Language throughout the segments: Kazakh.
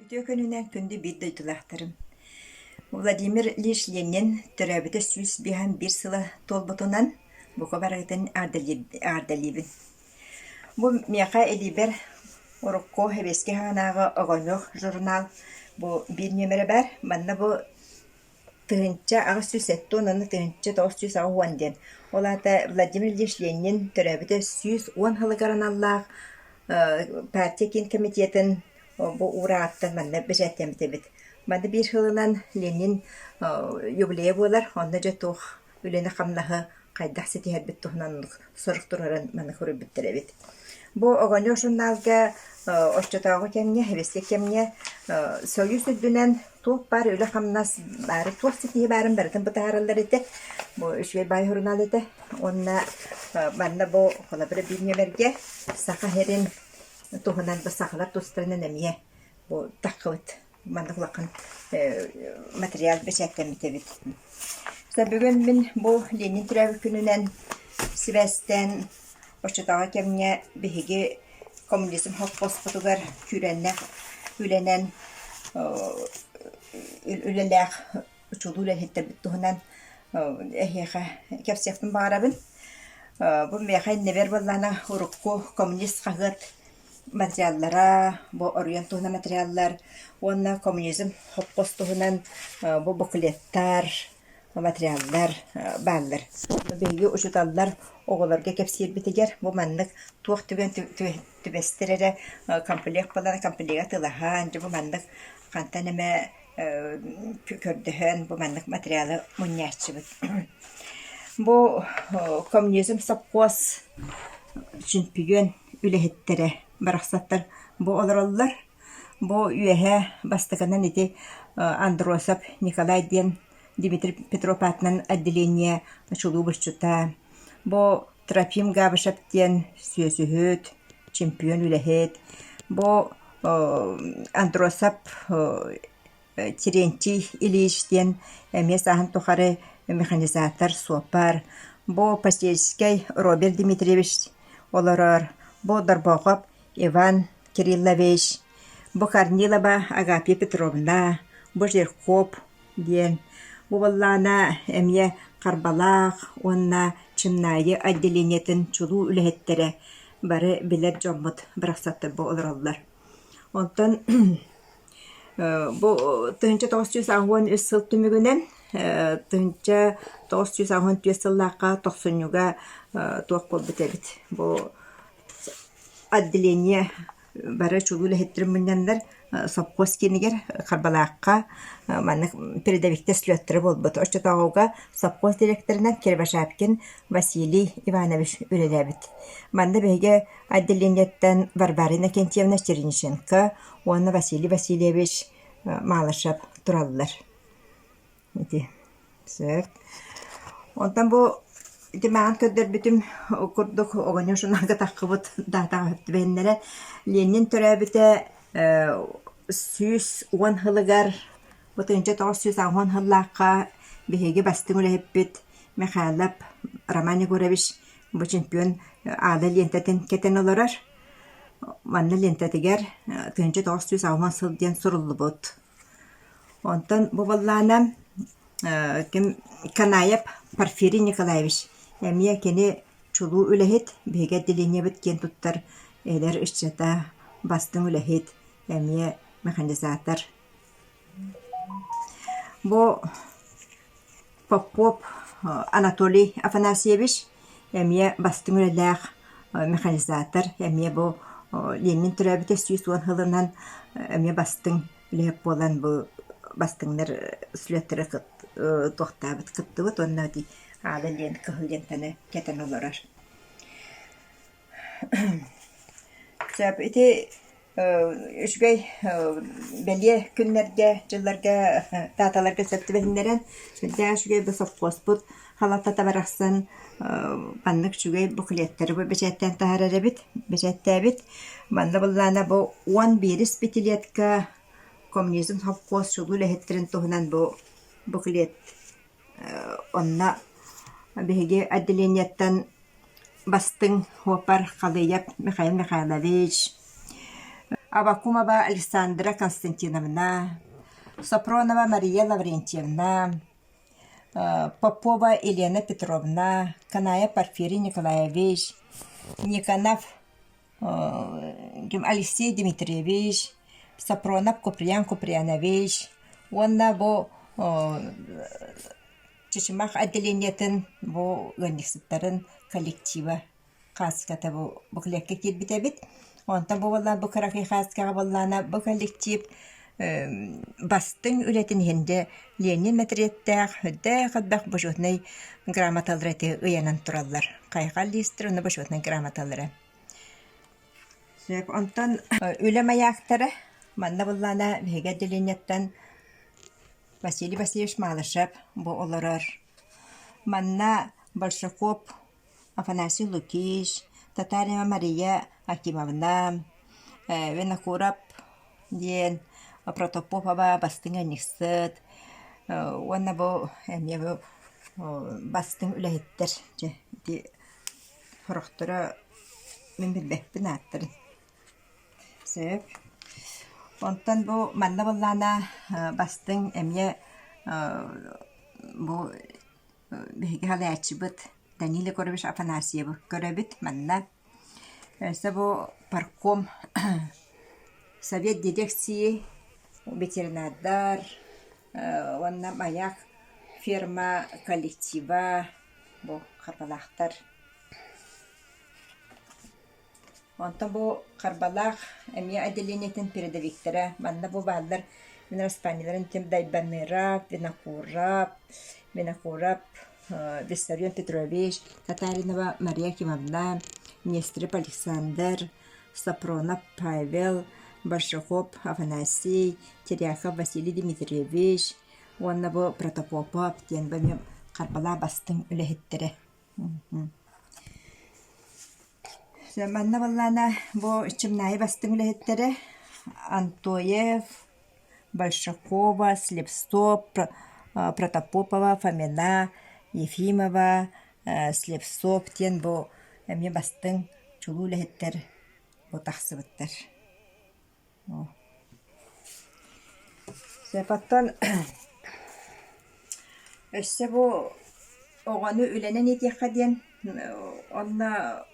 Бүтөкөнүнен күндү бир дойтулахтарым. Владимир Ильич Ленин төрөбүтө сүз бихан бир сыла толботунан бука барагытын ардалибин. Бу мияка элибер орокко хебеске ханага огонёк журнал бу бир нөмере бар. Манна бу тыгынча ага сүсеттон аны тыгынча 910 ден. Олата Владимир Ильич Ленин төрөбүтө сүз 10 хылыгаран аллах партия кен комитетин бу урааттан манна бежеттемтебит. Мады бир хылынан Ленин юбилей болар, онна жотух үлени камнахы кайдах сетиһербит тухнан соруктурарын маны хүрүбүттеребит. Бу огоньо журналга оччотаагы кемне, хевеске кемне союз үдүнен туох бар үле камнас бары туох сетиһи барын барытын бытааралар ите. Бу үшвей бай журнал ите. Онна манна бу холабыры бир нөмерге сака херин тухунан бу сакалар тустарынан эмие бу таккыбыт манна кулаккан материал бешеттемитебит. Бүгүн мен бу Ленин төрөбү күнүнен Сибестен очотага кемне биһиги коммунизм хокпоспутугар күренне үленен үлелек учулуле хеттебит тухунан эхеха кепсектин баарабын. Бу мехай невер боллана урукку коммунист хагыт материаллара, бу ориентуна материаллар, онна коммунизм хоппостугунан бу буклеттар, материаллар баллар. Беги ушуталлар оголорга кепсирбитигер, бу маннык туох түген түбестерере комплект болан комплект ылахан, бу маннык кантан эме көрдөһөн, бу маннык материалы муньячыбыт. Бу коммунизм сапкос чүнпүгөн үлехеттере барахсаттар бу олороллар. Бу үеһе бастыганан ити Андросов Николай ден Дмитрий Петропатнан отделение чулуу бышчута. Бу Трофим Габышев ден сөсүһөт чемпион үлехет. Бу Андросов Терентий Ильич ден месахан тухары механизатор сопар. Бу Пастельский Роберт Дмитриевич олорор. Бу Дарбоков Иван Кириллович. Бу Корнилова Агапия Петровна. Бу Жеркоп ден. Бу боллана эмие Карбалах, онна чымнайы отделениетін чулуу үлехеттере бары билер жоммут бырақсаттыр бу олороллар. Онтон бу тыынча 910 сыл түмүгүнен тыынча 910 сыллаакка 90-юга туох болбутебит. Бу отделение бары чулуу үлехеттерин мыннандар совхоз кинигер Карбалаакка маннык передовикте слеттері болбут. Оччотоогуга совхоз директорунан Кербашапкин Василий Иванович үлелебит. Манна беге отделениеттен Варварина Кентьевна Черниченко, онна Василий Васильевич Малышев тураллар. Онтан бу Димаан көддөр бүтүм курдук огоньо журналга таккыбыт датага хөптүбеннере Ленин төрөбүтө сүз 10 хылыгар бутынча 910 хыллаакка биһиги бастың үлэхиппит Михайлов Роман Егорович бу чемпион аада лентатын кетен олорар. Манна лентатыгер тыынча 910 сыл ден суруллубут. Онтон бу боллаана Канаев Порфирий Николаевич эмие кени чулуу үлэхит биһиги отделениебит кен туттар элер ыччата бастың үлэхит эмие механизатор. Бу Попов Анатолий Афанасьевич эмие бастың үлэлээх механизатор. Эмие бу Ленин төрөбүтө 110 хылынан эмие бастың үлэхип болан бу бастыңнар сүлөттөрө тохтабыт кыттыбыт онна ди ада лен кыһылентаны кетен олорар. Сәп ити үшгөй беле күннерге жылларга таталарга сөптүбендерен сүлдә үшгөй бу совхозбут халатта бараксан баннык үшгөй буклеттер бу бежеттен таарарабит бежеттебит манна буллана бу 11 спитилетка коммунизм совхоз чулуу лехеттерин тухунан бу буклет онна биһиги отделениеттен бастың хопар Калыев Михаил Михайлович Авакумова Александра Константиновна, Сапронова Мария Лаврентьевна, Попова Елена Петровна, Каная Порфирий Николаевич, Никонов Алексей Дмитриевич, Сапронов Куприян Куприянович, онна бу Чешимах отделениятын бу гонекситтарын коллектива каската бу буклякка кирбитебит. Онта бу болла бу карахи хаскага боллана бу коллектив бастың үлетін хенде Ленин мәтіреттәк, хөдді қадбақ бұжуытнай грамоталыры ұянан тұралар. Қайқал листір, оны бұжуытнай грамоталыры. Онтан өлем аяқтары, манда бұллана беге деленеттен Василий Васильевич Малышев бұл оларыр. Манна Большаков, Афанасий Лукич, Татарина Мария Акимовна, Винокуров, Ден, Протопопова бастың әнексіт. Оны бұл бастың үләйттір. Құрықтыры мен білбәкпін аттырын. Сөп. Онтан бұл манна боллана бастың әмие бұл бейгі халы әтші бұд Данила Корович Афанасьевы көрөбіт манна. Өсі бұл парком совет дирекции ветеринардар, онна маяк ферма коллектива бұл қарбалақтар. Онтан бұл қарбалақ әме отделениетін передовиктері, манна бұл балдар Винораспаниларын тем Дайбанырап, Винокурап, Виссарион Петрович, Татаринова Мария Кимовна, Нестрып Александр, Сапронов Павел, Большаков Афанасий, Теряхов Василий Дмитриевич, онна бұл Протопопов, тен бәме қарбала бастың үләхеттері. Манна боллана бұл чымнайы бастың үләхеттері Антоев, Большакова, Слепцов, Протопопова, Фомина, Ефимова, Слепцов, тен бұл әме бастың чулу үләхеттер бұл тақсыбыттар. Сәпаттан өсі бұл оғаны үленен етеққа ден онна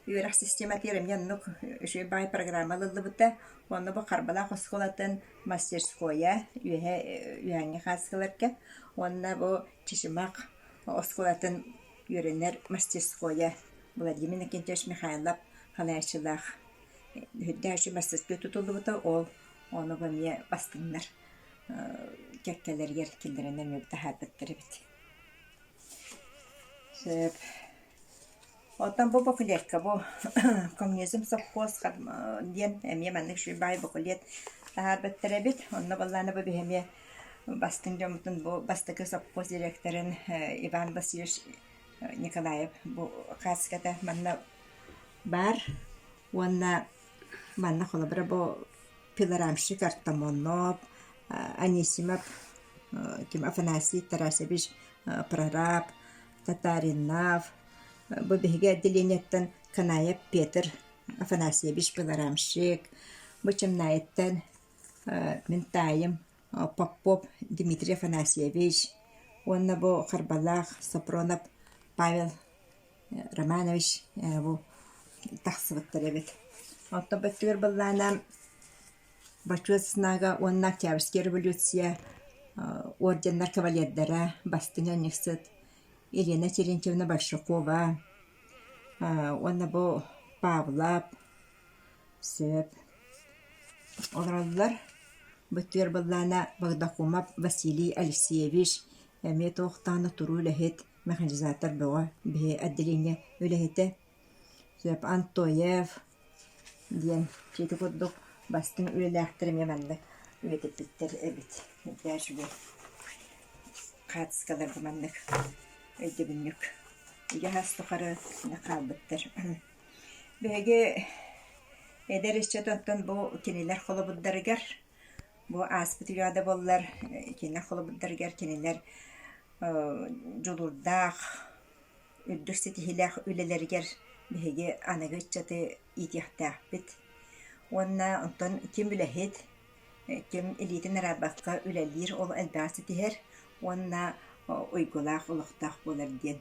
үйерақ система терем яннық үші бай программалылы бұтта оны бұл қарбала қосқылатын мастерскоя үйәңе қасқыларқа онна бұл чешімақ осқылатын үйеренер мастерскоя Владимир Никентьевич Михайлов қалайшылақ Хүдді әші мастерской тұтылды бұта ол оны бұмия бастыңдар кәккелер келдерінен өбді хәрбіттері біт. Отан бұл бұқылетка, бұл коммунизм совхоз ден әме мәнік шүйбай бұқылет хәрбіттері біт. Онны болланы бұл бігеме бастың жомытын бұл бастықы совхоз директорын Иван Васильевич Николаев бұл қасқата манна бар. Онна манна қолабыра бұл Пиларамшик Артамонов, Анисимов, Афанасий Тарасевич Прораб, Татаринов, бұл бігеге отделениеттен Канаев Петр Афанасьевич Пиларамшик, бұл чымнайеттен Ментайым Попов Дмитрий Афанасьевич, онна бұл Қарбалақ Сапронов Павел Романович бұл тақсыбыттыр әбет. Отто бөттігір бұллана Бачуэцнага онна Октябрьская революция орденнар кавалердара бастың әнексіт Елена Терентьевна Большакова, онна бұл Павлап, сөп. Оларалылар бөттігір бұллана Багдакумов Василий Алексеевич әме тоқтаны тұру үләхет механизатор бұға бе отделение үләхеті. Сөп Антоев ден жеті құддық бастың үлеләқтіріме мәнді өтіп біттер әбіт. Дәжі бұл қатысқалар бұмандық өйді бүннік. Үйе хастықары қалбыттыр. Бәге әдер ішчі тоттан бұл кенелер қолы бұддарығар. Бұл аспыт үйады болылар кенелер қолы бұддарығар. Кенелер жолурдақ, үрдірсеті хилақ үлелергер. Бәге анығы үтчаты итияқтақ біт. Уонна онтон ким үлэһит, ким илиитин арабакка үлэлиир ол элбээси тиһэр, уонна уйгулаах олохтаах буолар диэн.